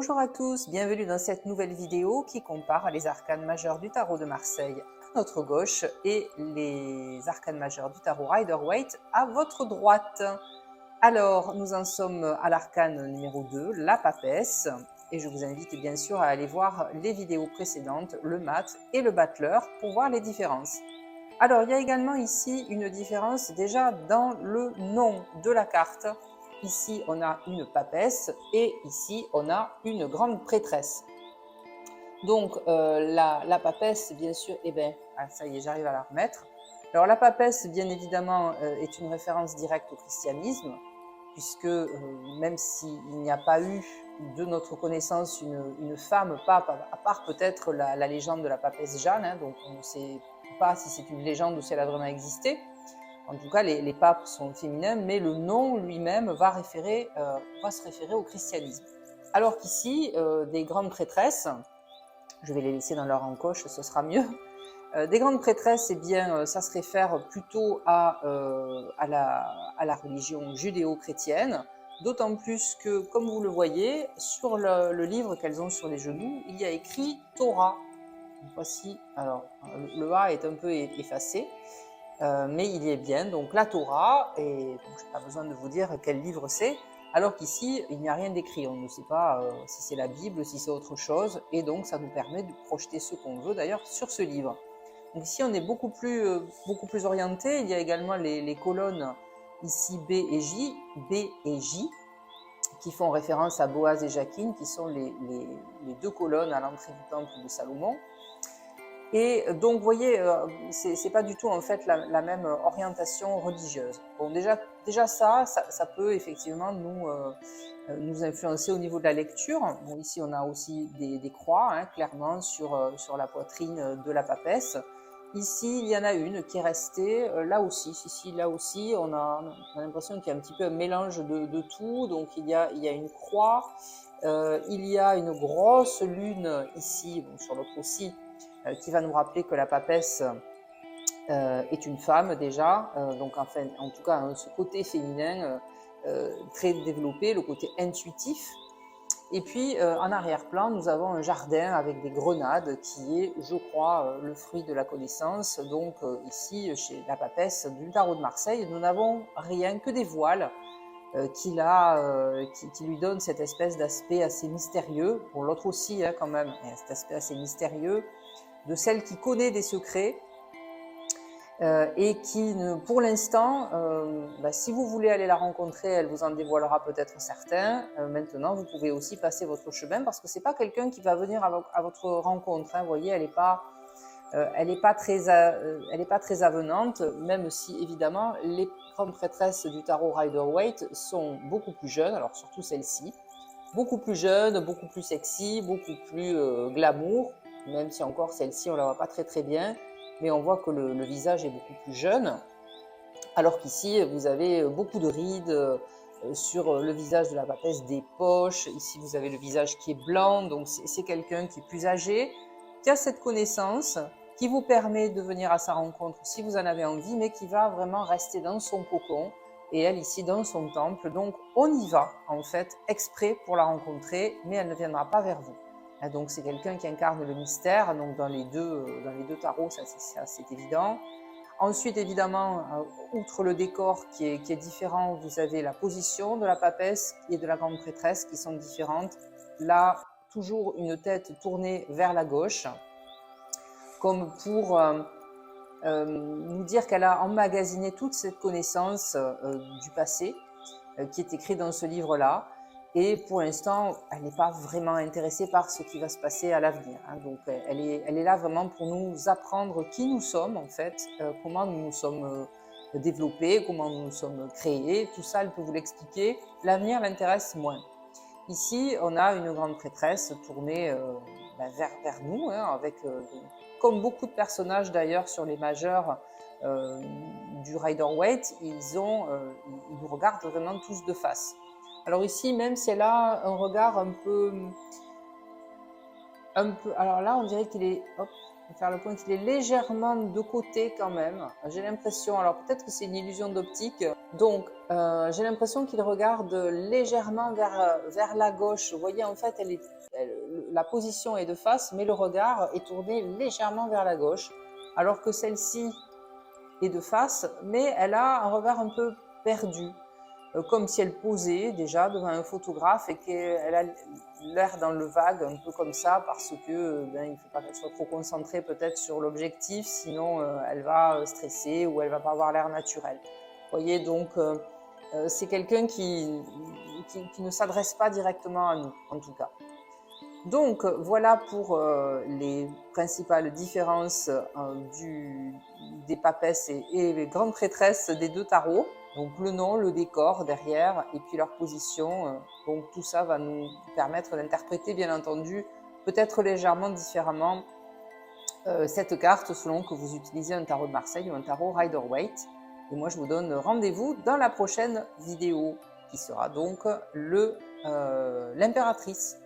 Bonjour à tous, bienvenue dans cette nouvelle vidéo qui compare les arcanes majeures du tarot de Marseille à notre gauche et les arcanes majeures du tarot Rider-Waite à votre droite. Alors, nous en sommes à l'arcane numéro 2, la papesse, et je vous invite bien sûr à aller voir les vidéos précédentes, le mat et le battleur, pour voir les différences. Alors, il y a également ici une différence déjà dans le nom de la carte. Ici, on a une papesse et ici, on a une grande prêtresse. Donc, la papesse, bien sûr, ça y est, j'arrive à la remettre. Alors, la papesse, bien évidemment, est une référence directe au christianisme, puisque même s'il n'y a pas eu, de notre connaissance, une femme pape, à part peut-être la légende de la papesse Jeanne, hein, donc on ne sait pas si c'est une légende ou si elle a vraiment existé. En tout cas, les papes sont féminins, mais le nom lui-même va se référer au christianisme. Alors qu'ici, des grandes prêtresses, je vais les laisser dans leur encoche, ce sera mieux. Des grandes prêtresses, ça se réfère plutôt à la religion judéo-chrétienne, d'autant plus que, comme vous le voyez, sur le livre qu'elles ont sur les genoux, il y a écrit Torah. Voici, alors le A est un peu effacé, mais il y est bien, donc la Torah, et je n'ai pas besoin de vous dire quel livre c'est, alors qu'ici, il n'y a rien d'écrit, on ne sait pas si c'est la Bible, si c'est autre chose, et donc ça nous permet de projeter ce qu'on veut d'ailleurs sur ce livre. Donc ici, on est beaucoup plus orienté, il y a également les colonnes ici B et J, qui font référence à Boaz et Jacquine, qui sont les deux colonnes à l'entrée du temple de Salomon. Et donc, vous voyez, c'est pas du tout en fait la même orientation religieuse. Bon, déjà ça peut effectivement nous influencer au niveau de la lecture. Bon, ici, on a aussi des croix, hein, clairement, sur la poitrine de la papesse. Ici, il y en a une qui est restée, là aussi, là aussi, on a l'impression qu'il y a un petit peu un mélange de tout. Donc, il y a une croix, il y a une grosse lune ici, bon, sur l'autre aussi, qui va nous rappeler que la papesse est une femme déjà, donc enfin, en tout cas, hein, ce côté féminin très développé, le côté intuitif. Et puis, en arrière-plan, nous avons un jardin avec des grenades qui est, je crois, le fruit de la connaissance. Donc, ici, chez la papesse du tarot de Marseille, nous n'avons rien que des voiles qui lui donnent cette espèce d'aspect assez mystérieux. Pour l'autre aussi, hein, quand même, il y a cet aspect assez mystérieux de celle qui connaît des secrets et qui, pour l'instant, si vous voulez aller la rencontrer, elle vous en dévoilera peut-être certains. Maintenant, vous pouvez aussi passer votre chemin parce que c'est pas quelqu'un qui va venir à votre rencontre. Hein. Vous voyez, elle est pas très avenante, même si évidemment les grandes prêtresses du tarot Rider-Waite sont beaucoup plus jeunes, alors surtout celle-ci, beaucoup plus jeune, beaucoup plus sexy, beaucoup plus glamour, même si encore celle-ci on la voit pas très très bien, mais on voit que le visage est beaucoup plus jeune, alors qu'ici vous avez beaucoup de rides sur le visage de la papesse, des poches, ici vous avez le visage qui est blanc, donc c'est quelqu'un qui est plus âgé, qui a cette connaissance, qui vous permet de venir à sa rencontre si vous en avez envie, mais qui va vraiment rester dans son cocon, et elle ici dans son temple. Donc on y va en fait exprès pour la rencontrer, mais elle ne viendra pas vers vous. Donc c'est quelqu'un qui incarne le mystère, donc dans les deux tarots, ça c'est évident. Ensuite, évidemment, outre le décor qui est différent, vous avez la position de la papesse et de la grande prêtresse qui sont différentes. Là, toujours une tête tournée vers la gauche, comme pour nous dire qu'elle a emmagasiné toute cette connaissance du passé qui est écrite dans ce livre-là. Et pour l'instant, elle n'est pas vraiment intéressée par ce qui va se passer à l'avenir. Hein. Donc, elle est là vraiment pour nous apprendre qui nous sommes, en fait, comment nous nous sommes développés, comment nous nous sommes créés. Tout ça, elle peut vous l'expliquer. L'avenir l'intéresse moins. Ici, on a une grande prêtresse tournée vers nous, hein, avec, comme beaucoup de personnages d'ailleurs sur les majeurs du Rider-Waite, ils nous regardent vraiment tous de face. Alors ici, même si elle a un regard un peu... Alors là, on dirait qu'il est... Hop, Je vais faire le point qu'il est légèrement de côté quand même. J'ai l'impression, alors peut-être que c'est une illusion d'optique. Donc, j'ai l'impression qu'il regarde légèrement vers la gauche. Vous voyez, en fait, la position est de face, mais le regard est tourné légèrement vers la gauche. Alors que celle-ci est de face, mais elle a un regard un peu perdu. Comme si elle posait déjà devant un photographe et qu'elle a l'air dans le vague, un peu comme ça, parce que il ne faut pas qu'elle soit trop concentrée peut-être sur l'objectif, sinon elle va stresser ou elle va pas avoir l'air naturel. Vous voyez, donc c'est quelqu'un qui ne s'adresse pas directement à nous, en tout cas. Donc voilà pour les principales différences des papesses et les grandes prêtresses des deux tarots. Donc le nom, le décor derrière et puis leur position. Donc tout ça va nous permettre d'interpréter bien entendu peut-être légèrement différemment cette carte selon que vous utilisez un tarot de Marseille ou un tarot Rider-Waite. Et moi je vous donne rendez-vous dans la prochaine vidéo qui sera donc l'impératrice.